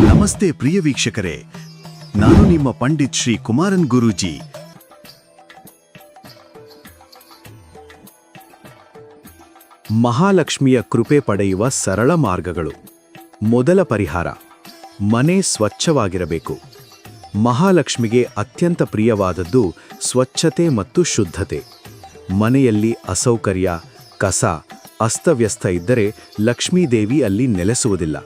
ನಮಸ್ತೆ ಪ್ರಿಯ ವೀಕ್ಷಕರೇ, ನಾನು ನಿಮ್ಮ ಪಂಡಿತ್ ಶ್ರೀ ಕುಮಾರನ್ ಗುರೂಜಿ. ಮಹಾಲಕ್ಷ್ಮಿಯ ಕೃಪೆ ಪಡೆಯುವ ಸರಳ ಮಾರ್ಗಗಳು. ಮೊದಲ ಪರಿಹಾರ, ಮನೆ ಸ್ವಚ್ಛವಾಗಿರಬೇಕು. ಮಹಾಲಕ್ಷ್ಮಿಗೆ ಅತ್ಯಂತ ಪ್ರಿಯವಾದದ್ದು ಸ್ವಚ್ಛತೆ ಮತ್ತು ಶುದ್ಧತೆ. ಮನೆಯಲ್ಲಿ ಅಸೌಕರ್ಯ, ಕಸ, ಅಸ್ತವ್ಯಸ್ತ ಇದ್ದರೆ ಲಕ್ಷ್ಮೀದೇವಿ ಅಲ್ಲಿ ನೆಲೆಸುವುದಿಲ್ಲ.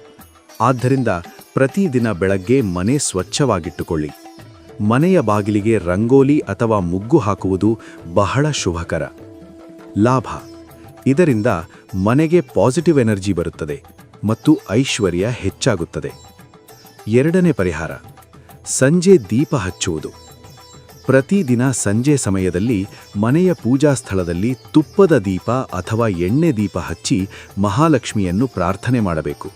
ಆದ್ದರಿಂದ ಪ್ರತಿದಿನ ಬೆಳಗ್ಗೆ ಮನೆ ಸ್ವಚ್ಛವಾಗಿಟ್ಟುಕೊಳ್ಳಿ. ಮನೆಯ ಬಾಗಿಲಿಗೆ ರಂಗೋಲಿ ಅಥವಾ ಮುಗ್ಗು ಹಾಕುವುದು ಬಹಳ ಶುಭಕರ. ಲಾಭ: ಇದರಿಂದ ಮನೆಗೆ ಪಾಸಿಟಿವ್ ಎನರ್ಜಿ ಬರುತ್ತದೆ ಮತ್ತು ಐಶ್ವರ್ಯ ಹೆಚ್ಚಾಗುತ್ತದೆ. ಎರಡನೇ ಪರಿಹಾರ, ಸಂಜೆ ದೀಪ ಹಚ್ಚುವುದು. ಪ್ರತಿದಿನ ಸಂಜೆ ಸಮಯದಲ್ಲಿ ಮನೆಯ ಪೂಜಾ ಸ್ಥಳದಲ್ಲಿ ತುಪ್ಪದ ದೀಪ ಅಥವಾ ಎಣ್ಣೆ ದೀಪ ಹಚ್ಚಿ ಮಹಾಲಕ್ಷ್ಮಿಯನ್ನು ಪ್ರಾರ್ಥನೆ ಮಾಡಬೇಕು.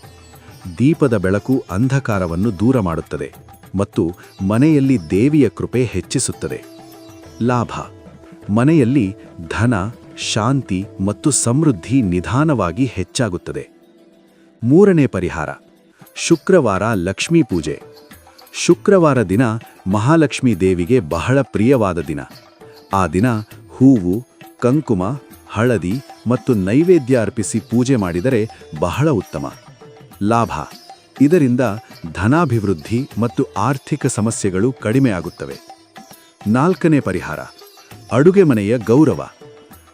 ದೀಪದ ಬೆಳಕು ಅಂಧಕಾರವನ್ನು ದೂರ ಮಾಡುತ್ತದೆ ಮತ್ತು ಮನೆಯಲ್ಲಿ ದೇವಿಯ ಕೃಪೆ ಹೆಚ್ಚಿಸುತ್ತದೆ. ಲಾಭ: ಮನೆಯಲ್ಲಿ ಧನ, ಶಾಂತಿ ಮತ್ತು ಸಮೃದ್ಧಿ ನಿಧಾನವಾಗಿ ಹೆಚ್ಚಾಗುತ್ತದೆ. ಮೂರನೇ ಪರಿಹಾರ, ಶುಕ್ರವಾರ ಲಕ್ಷ್ಮೀ ಪೂಜೆ. ಶುಕ್ರವಾರ ದಿನ ಮಹಾಲಕ್ಷ್ಮೀ ದೇವಿಗೆ ಬಹಳ ಪ್ರಿಯವಾದ ದಿನ. ಆ ದಿನ ಹೂವು, ಕಂಕುಮ, ಹಳದಿ ಮತ್ತು ನೈವೇದ್ಯ ಅರ್ಪಿಸಿ ಪೂಜೆ ಮಾಡಿದರೆ ಬಹಳ ಉತ್ತಮ. ಲಾಭ: ಇದರಿಂದ ಧನಾಭಿವೃದ್ಧಿ ಮತ್ತು ಆರ್ಥಿಕ ಸಮಸ್ಯೆಗಳು ಕಡಿಮೆಯಾಗುತ್ತವೆ. ನಾಲ್ಕನೇ ಪರಿಹಾರ, ಅಡುಗೆ ಮನೆಯ ಗೌರವ.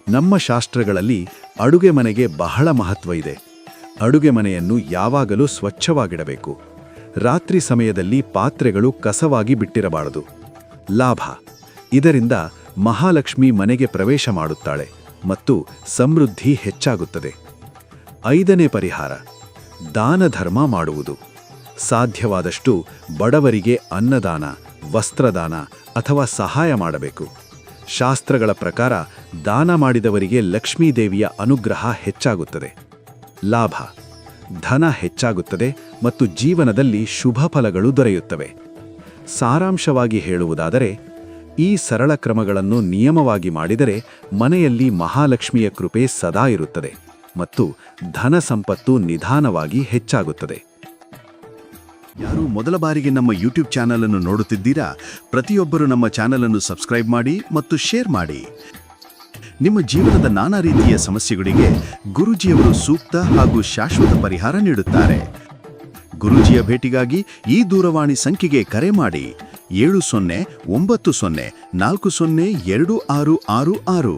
ನಮ್ಮ ಶಾಸ್ತ್ರಗಳಲ್ಲಿ ಅಡುಗೆ ಮನೆಗೆ ಬಹಳ ಮಹತ್ವ ಇದೆ. ಅಡುಗೆ ಮನೆಯನ್ನು ಯಾವಾಗಲೂ ಸ್ವಚ್ಛವಾಗಿಡಬೇಕು. ರಾತ್ರಿ ಸಮಯದಲ್ಲಿ ಪಾತ್ರೆಗಳು ಕಸವಾಗಿ ಬಿಟ್ಟಿರಬಾರದು. ಲಾಭ: ಇದರಿಂದ ಮಹಾಲಕ್ಷ್ಮಿ ಮನೆಗೆ ಪ್ರವೇಶ ಮಾಡುತ್ತಾಳೆ ಮತ್ತು ಸಮೃದ್ಧಿ ಹೆಚ್ಚಾಗುತ್ತದೆ. ಐದನೇ ಪರಿಹಾರ, ದಾನ ಧರ್ಮ ಮಾಡುವುದು. ಸಾಧ್ಯವಾದಷ್ಟು ಬಡವರಿಗೆ ಅನ್ನದಾನ, ವಸ್ತ್ರದಾನ ಅಥವಾ ಸಹಾಯ ಮಾಡಬೇಕು. ಶಾಸ್ತ್ರಗಳ ಪ್ರಕಾರ ದಾನ ಮಾಡಿದವರಿಗೆ ಲಕ್ಷ್ಮೀದೇವಿಯ ಅನುಗ್ರಹ ಹೆಚ್ಚಾಗುತ್ತದೆ. ಲಾಭ: ಧನ ಹೆಚ್ಚಾಗುತ್ತದೆ ಮತ್ತು ಜೀವನದಲ್ಲಿ ಶುಭ ಫಲಗಳು ದೊರೆಯುತ್ತವೆ. ಸಾರಾಂಶವಾಗಿ ಹೇಳುವುದಾದರೆ, ಈ ಸರಳ ಕ್ರಮಗಳನ್ನು ನಿಯಮವಾಗಿ ಮಾಡಿದರೆ ಮನೆಯಲ್ಲಿ ಮಹಾಲಕ್ಷ್ಮಿಯ ಕೃಪೆ ಸದಾ ಇರುತ್ತದೆ ಮತ್ತು ಧನ ಸಂಪತ್ತು ನಿಧಾನವಾಗಿ ಹೆಚ್ಚಾಗುತ್ತದೆ. ಯಾರು ಮೊದಲ ಬಾರಿಗೆ ನಮ್ಮ ಯೂಟ್ಯೂಬ್ ಚಾನಲ್ ಅನ್ನು ನೋಡುತ್ತಿದ್ದೀರಾ, ಪ್ರತಿಯೊಬ್ಬರು ನಮ್ಮ ಚಾನಲ್ ಅನ್ನು ಸಬ್ಸ್ಕ್ರೈಬ್ ಮಾಡಿ ಮತ್ತು ಶೇರ್ ಮಾಡಿ. ನಿಮ್ಮ ಜೀವನದ ನಾನಾ ರೀತಿಯ ಸಮಸ್ಯೆಗಳಿಗೆ ಗುರೂಜಿಯವರು ಸೂಕ್ತ ಹಾಗೂ ಶಾಶ್ವತ ಪರಿಹಾರ ನೀಡುತ್ತಾರೆ. ಗುರೂಜಿಯ ಭೇಟಿಗಾಗಿ ಈ ದೂರವಾಣಿ ಸಂಖ್ಯೆಗೆ ಕರೆ ಮಾಡಿ 7090402666.